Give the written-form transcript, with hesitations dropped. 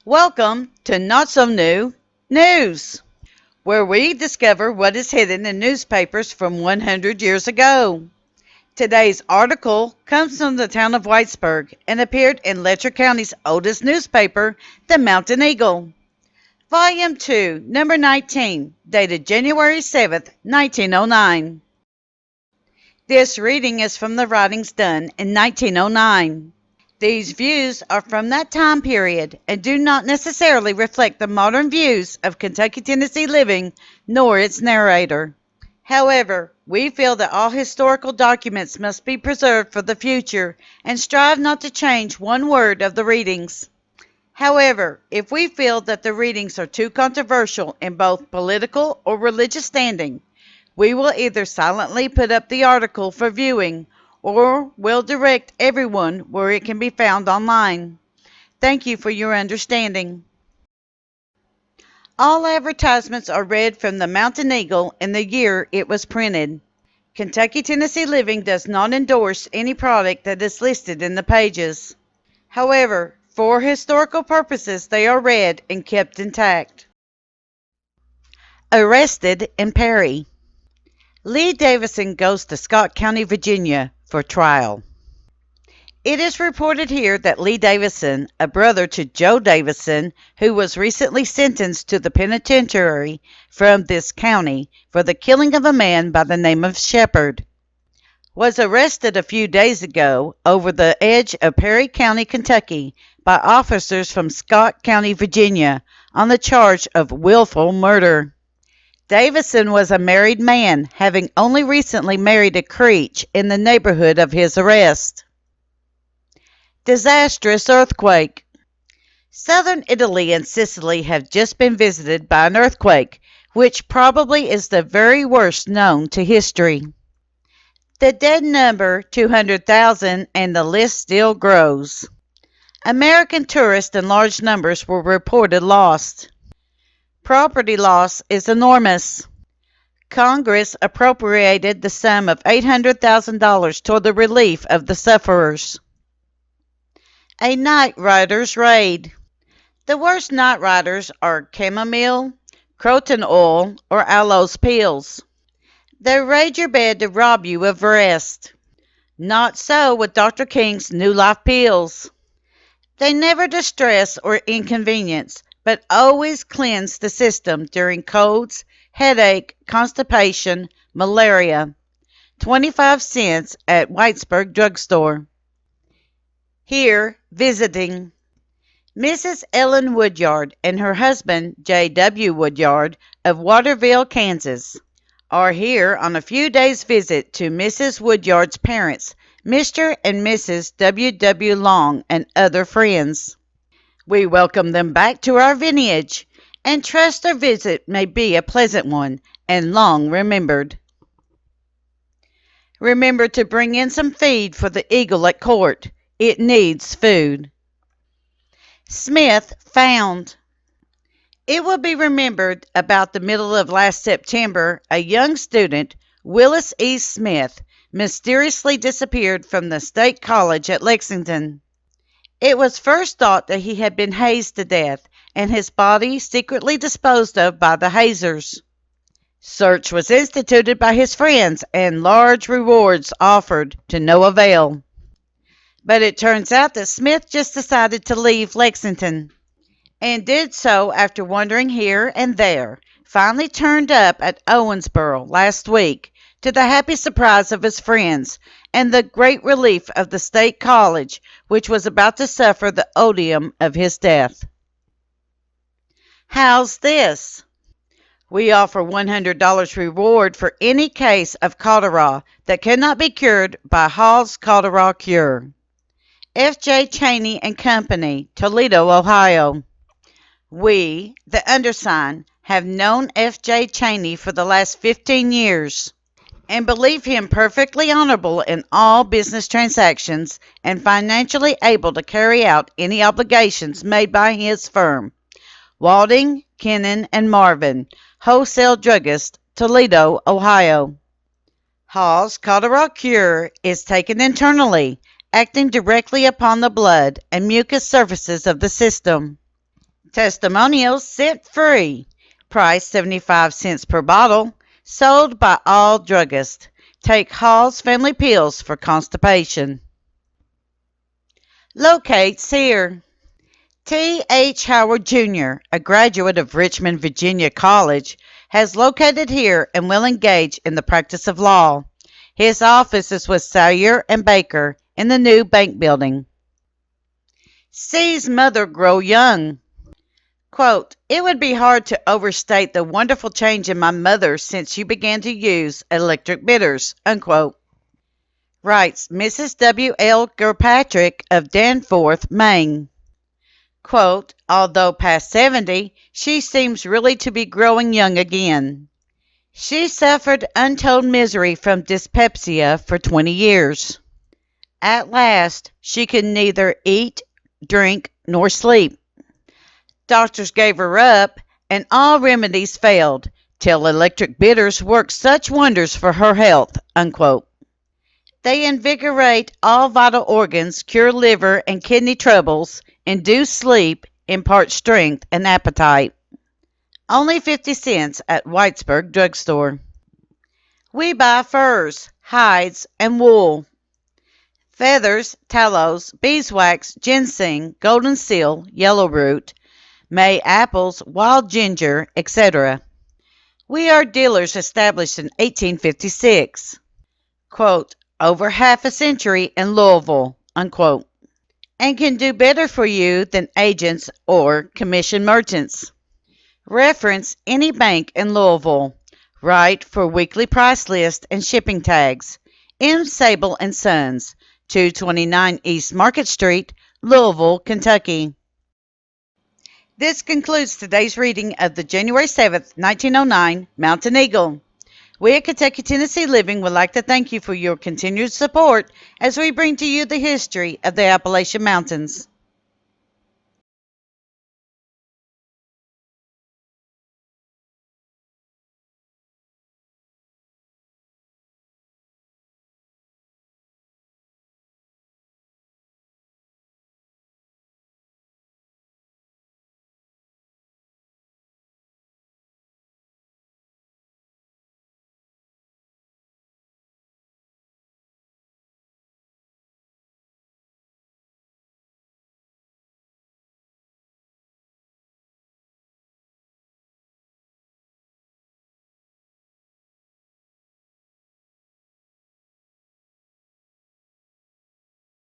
Welcome to Not So New News, where we discover what is hidden in newspapers from 100 years ago. Today's article comes from the town of Whitesburg and appeared in Letcher County's oldest newspaper, the Mountain Eagle. Volume 2, number 19, dated January 7th, 1909. This reading is from the writings done in 1909. These views are from that time period and do not necessarily reflect the modern views of Kentucky Tennessee living nor its narrator. However, we feel that all historical documents must be preserved for the future and strive not to change one word of the readings. However, if we feel that the readings are too controversial in both political or religious standing, we will either silently put up the article for viewing or will direct everyone where it can be found online. Thank you for your understanding. All advertisements are read from the Mountain Eagle in the year it was printed. Kentucky Tennessee Living does not endorse any product that is listed in the pages. However, for historical purposes, they are read and kept intact. Arrested in Perry. Lee Davison goes to Scott County, Virginia for trial. It is reported here that Lee Davison, a brother to Joe Davison, who was recently sentenced to the penitentiary from this county for the killing of a man by the name of Shepard, was arrested a few days ago over the edge of Perry County, Kentucky, by officers from Scott County, Virginia, on the charge of willful murder. Davison was a married man, having only recently married a Creech in the neighborhood of his arrest. Disastrous earthquake. Southern Italy and Sicily have just been visited by an earthquake, which probably is the very worst known to history. The dead number 200,000 and the list still grows. American tourists in large numbers were reported lost. Property loss is enormous. Congress appropriated the sum of $800,000 toward the relief of the sufferers. A night rider's raid. The worst night riders are chamomile, croton oil, or aloes pills. They raid your bed to rob you of rest. Not so with Dr. King's New Life pills. They never distress or inconvenience, but always cleanse the system during colds, headache, constipation, malaria. 25 cents at Whitesburg drugstore. Here, visiting. Mrs. Ellen Woodyard and her husband, J.W. Woodyard, of Waterville, Kansas, are here on a few days' visit to Mrs. Woodyard's parents, Mr. and Mrs. W.W. Long, and other friends. We welcome them back to our vineyard and trust their visit may be a pleasant one and long remembered. Remember to bring in some feed for the eagle at court. It needs food. Smith found. It will be remembered about the middle of last September, a young student, Willis E. Smith, mysteriously disappeared from the State College at Lexington. It was first thought that he had been hazed to death and his body secretly disposed of by the hazers. Search was instituted by his friends and large rewards offered to no avail. But it turns out that Smith just decided to leave Lexington, and did so after wandering here and there, finally turned up at Owensboro last week, to the happy surprise of his friends and the great relief of the State College, which was about to suffer the odium of his death. How's this? We offer $100 reward for any case of cholera that cannot be cured by Hall's Cholera Cure. F.J. Cheney and Company, Toledo, Ohio. We, the undersigned, have known F.J. Cheney for the last 15 years and believe him perfectly honorable in all business transactions and financially able to carry out any obligations made by his firm, Walding, Kennan, and Marvin, wholesale druggist, Toledo, Ohio. Hall's Cholera Cure is taken internally, acting directly upon the blood and mucous surfaces of the system. Testimonials sent free. Price 75 cents per bottle. Sold by all druggists. Take Hall's Family Pills for constipation. Locates here. T. H. Howard Jr., a graduate of Richmond, Virginia College, has located here and will engage in the practice of law. His office is with Salyer and Baker in the new bank building. Sees mother grow young. Quote, it would be hard to overstate the wonderful change in my mother since you began to use electric bitters, unquote. Writes Mrs. W. L. Kirkpatrick of Danforth, Maine. Quote, although past 70, she seems really to be growing young again. She suffered untold misery from dyspepsia for 20 years. At last, she could neither eat, drink, nor sleep. Doctors gave her up, and all remedies failed, till electric bitters worked such wonders for her health, unquote. They invigorate all vital organs, cure liver and kidney troubles, induce sleep, impart strength and appetite. Only 50 cents at Whitesburg drugstore. We buy furs, hides, and wool. Feathers, tallows, beeswax, ginseng, golden seal, yellow root, May apples, wild ginger, etc. We are dealers established in 1856. Quote, over half a century in Louisville, unquote, and can do better for you than agents or commission merchants. Reference any bank in Louisville. Write for weekly price list and shipping tags. M. Sable & Sons, 229 East Market Street, Louisville, Kentucky. This concludes today's reading of the January 7th, 1909 Mountain Eagle. We at Kentucky Tennessee Living would like to thank you for your continued support as we bring to you the history of the Appalachian Mountains.